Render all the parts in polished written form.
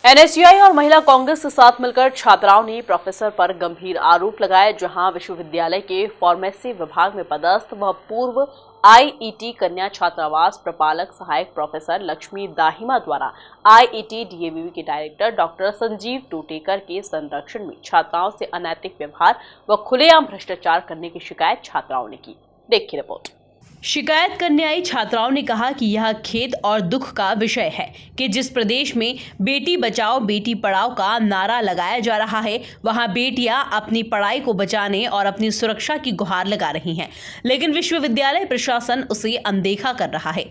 NSUI और महिला कांग्रेस के साथ मिलकर छात्राओं ने प्रोफेसर पर गंभीर आरोप लगाए, जहां विश्वविद्यालय के फार्मेसी विभाग में पदस्थ व पूर्व आईईटी कन्या छात्रावास प्रपालक सहायक प्रोफेसर लक्ष्मी दाहिमा द्वारा आईईटी डीएवीवी के डायरेक्टर डॉक्टर संजीव टोटेकर के संरक्षण में छात्राओं से अनैतिक व्यवहार व खुलेआम भ्रष्टाचार करने की शिकायत छात्राओं ने की। देखिए रिपोर्ट। शिकायत करने आई छात्राओं ने कहा कि यह खेद और दुख का विषय है कि जिस प्रदेश में बेटी बचाओ बेटी पढ़ाओ का नारा लगाया जा रहा है, वहां बेटियां अपनी पढ़ाई को बचाने और अपनी सुरक्षा की गुहार लगा रही हैं, लेकिन विश्वविद्यालय प्रशासन उसे अनदेखा कर रहा है।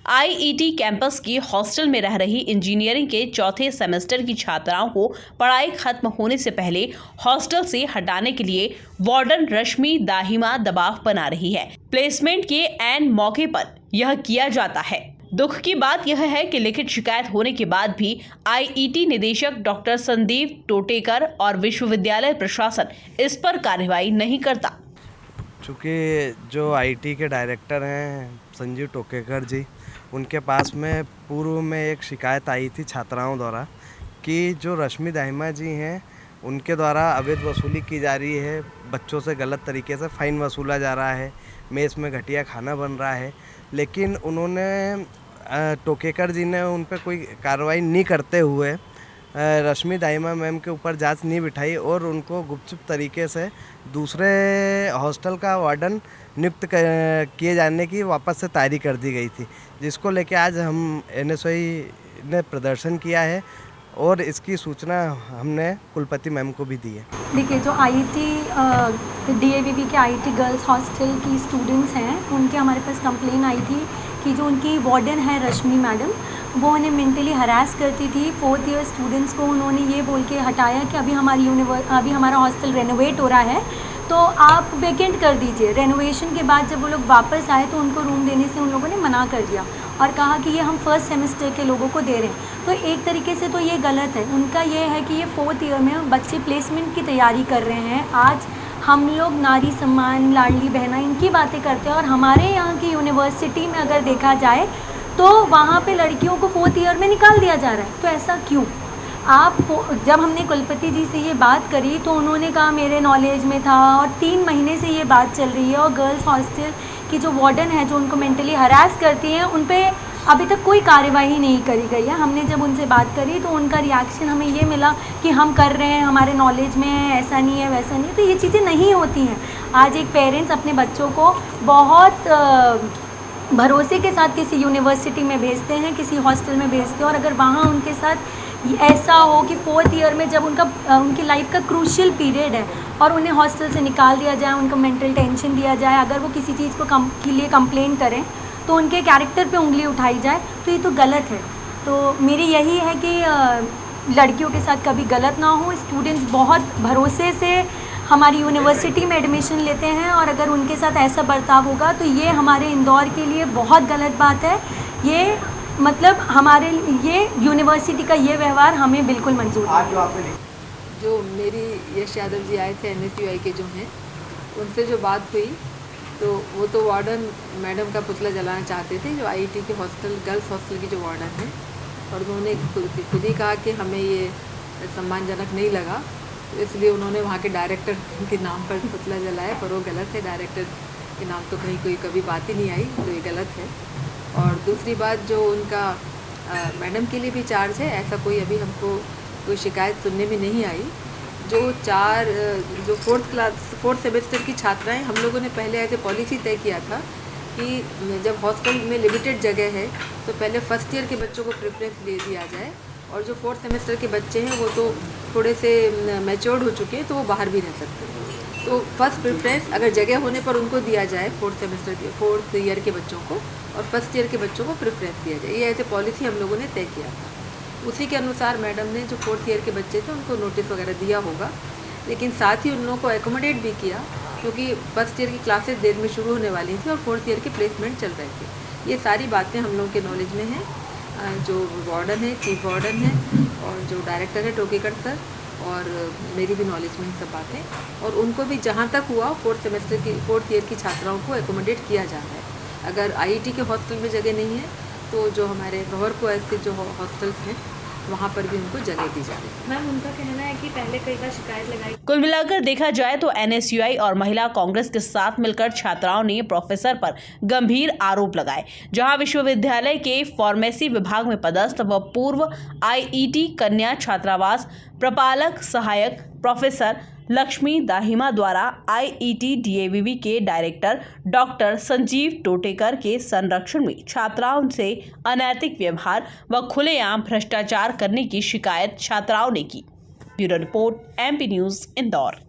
आईईटी कैंपस की हॉस्टल में रह रही इंजीनियरिंग के चौथे सेमेस्टर की छात्राओं को पढ़ाई खत्म होने से पहले हॉस्टल से हटाने के लिए वार्डन रश्मि दाहिमा दबाव बना रही है। प्लेसमेंट के ऐन मौके पर यह किया जाता है। दुख की बात यह है कि लिखित शिकायत होने के बाद भी आईईटी निदेशक डॉक्टर संदीप टोटेकर और विश्वविद्यालय प्रशासन इस पर कार्रवाई नहीं करता। चूँकि जो आईटी के डायरेक्टर हैं संजीव टोटेकर जी, उनके पास में पूर्व में एक शिकायत आई थी छात्राओं द्वारा कि जो रश्मि दाहिमा जी हैं उनके द्वारा अवैध वसूली की जा रही है, बच्चों से गलत तरीके से फ़ाइन वसूला जा रहा है, मेस में घटिया खाना बन रहा है। लेकिन उन्होंने टोकेकर जी ने उन पर कोई कार्रवाई नहीं करते हुए रश्मि दाहिमा मैम के ऊपर जांच नहीं बिठाई और उनको गुपचुप तरीके से दूसरे हॉस्टल का वार्डन नियुक्त किए जाने की वापस से तैयारी कर दी गई थी, जिसको लेके आज हम एनएसयूआई ने प्रदर्शन किया है और इसकी सूचना हमने कुलपति मैम को भी दी है। देखिए, जो आईईटी डीएवीवी के आईईटी गर्ल्स हॉस्टल की स्टूडेंट्स हैं, उनके हमारे पास कंप्लेन आई थी कि जो उनकी वार्डन है रश्मि मैडम, वो उन्हें मेंटली हरास करती थी। 4th ईयर स्टूडेंट्स को उन्होंने ये बोल के हटाया कि अभी हमारा हॉस्टल रेनोवेट हो रहा है, तो आप वेकेंट कर दीजिए। रेनोवेशन के बाद जब वो लोग वापस आए तो उनको रूम देने से उन लोगों ने मना कर दिया और कहा कि ये हम फर्स्ट सेमेस्टर के लोगों को दे रहे हैं। तो एक तरीके से तो ये गलत है। उनका ये है कि ये 4th ईयर में बच्चे प्लेसमेंट की तैयारी कर रहे हैं। आज हम लोग नारी सम्मान, लाडली बहना, इनकी बातें करते हैं और हमारे यहाँ की यूनिवर्सिटी में अगर देखा जाए तो वहाँ पे लड़कियों को 4th ईयर में निकाल दिया जा रहा है। तो ऐसा क्यों? जब हमने कुलपति जी से ये बात करी तो उन्होंने कहा मेरे नॉलेज में था, और 3 महीने से ये बात चल रही है। और गर्ल्स हॉस्टल की जो वार्डन है, जो उनको मेंटली हरास करती हैं, उन पे अभी तक कोई कार्यवाही नहीं करी गई है। हमने जब उनसे बात करी तो उनका रिएक्शन हमें ये मिला कि हम कर रहे हैं, हमारे नॉलेज में है, ऐसा नहीं है, वैसा नहीं है। तो ये चीज़ें नहीं होती हैं। आज एक पेरेंट्स अपने बच्चों को बहुत भरोसे के साथ किसी यूनिवर्सिटी में भेजते हैं, किसी हॉस्टल में भेजते हैं, और अगर वहाँ उनके साथ ऐसा हो कि 4th ईयर में जब उनकी लाइफ का क्रूशियल पीरियड है और उन्हें हॉस्टल से निकाल दिया जाए, उनको मेंटल टेंशन दिया जाए, अगर वो किसी चीज़ को के लिए कंप्लेन करें तो उनके कैरेक्टर पे उंगली उठाई जाए, तो ये तो गलत है। तो मेरी यही है कि लड़कियों के साथ कभी गलत ना हो। स्टूडेंट्स बहुत भरोसे से हमारी यूनिवर्सिटी में एडमिशन लेते हैं, और अगर उनके साथ ऐसा बर्ताव होगा तो ये हमारे इंदौर के लिए बहुत गलत बात है। ये मतलब हमारे ये यूनिवर्सिटी का ये व्यवहार हमें बिल्कुल मंजूर नहीं। जो मेरी यश यादव जी आए थे एनएसयूआई के जो हैं, उनसे जो बात हुई तो वो तो वार्डन मैडम का पुतला जलाना चाहते थे, जो आईईटी के हॉस्टल गर्ल्स हॉस्टल की जो वार्डन है। और उन्होंने खुद ही कहा कि हमें ये सम्मानजनक नहीं लगा, तो इसलिए उन्होंने वहाँ के डायरेक्टर के नाम पर पुतला जलाया। पर वो गलत है, डायरेक्टर के नाम तो कहीं कोई कभी बात ही नहीं आई, तो ये गलत है। और दूसरी बात, जो उनका मैडम के लिए भी चार्ज है, ऐसा कोई अभी हमको कोई शिकायत सुनने में नहीं आई। जो 4th सेमेस्टर की छात्राएं, हम लोगों ने पहले ऐसे पॉलिसी तय किया था कि जब हॉस्टल में लिमिटेड जगह है तो पहले फर्स्ट ईयर के बच्चों को प्रेफरेंस दे दिया जाए, और जो 4th सेमेस्टर के बच्चे हैं वो तो थोड़े से मैच्योर्ड हो चुके हैं, तो वो बाहर भी रह सकते हैं। तो फर्स्ट प्रेफरेंस अगर जगह होने पर उनको दिया जाए, 4th ईयर के बच्चों को, और फर्स्ट ईयर के बच्चों को प्रेफरेंस दिया जाए। ये ऐसे पॉलिसी हम लोगों ने तय किया था। उसी के अनुसार मैडम ने जो 4th ईयर के बच्चे थे उनको नोटिस वगैरह दिया होगा, लेकिन साथ ही उन लोगों को एकोमोडेट भी किया, क्योंकि फर्स्ट ईयर की क्लासेस देर में शुरू होने वाली थी और 4th ईयर के प्लेसमेंट चल रहे थे। ये सारी बातें हम लोगों के नॉलेज में हैं। जो वार्डन है, चीफ वार्डन है, और जो डायरेक्टर है टोकेकर सर, और मेरी भी नॉलेज में सब बातें। और उनको भी जहाँ तक हुआ 4th ईयर की छात्राओं को एकोमोडेट किया जा रहा है। अगर आईईटी के हॉस्टल में जगह नहीं है तो जो हमारे भंवरपुर स्थित जो हॉस्टल्स हैं वहाँ पर भी उनको जगह दी जा रही है। मैम उनका कहना है कि पहले कई बार शिकायत लगाई। कुल मिलाकर देखा जाए तो NSUI और महिला कांग्रेस के साथ मिलकर छात्राओं ने प्रोफेसर पर गंभीर आरोप लगाए, जहां विश्वविद्यालय के फार्मेसी विभाग में पदस्थ व पूर्व IET कन्या छात्रावास प्रपालक सहायक प्रोफेसर लक्ष्मी दाहिमा द्वारा IET DAVV के डायरेक्टर डॉक्टर संजीव टोटेकर के संरक्षण में छात्राओं से अनैतिक व्यवहार व खुलेआम भ्रष्टाचार करने की शिकायत छात्राओं ने की। Bureau report MP news Indore.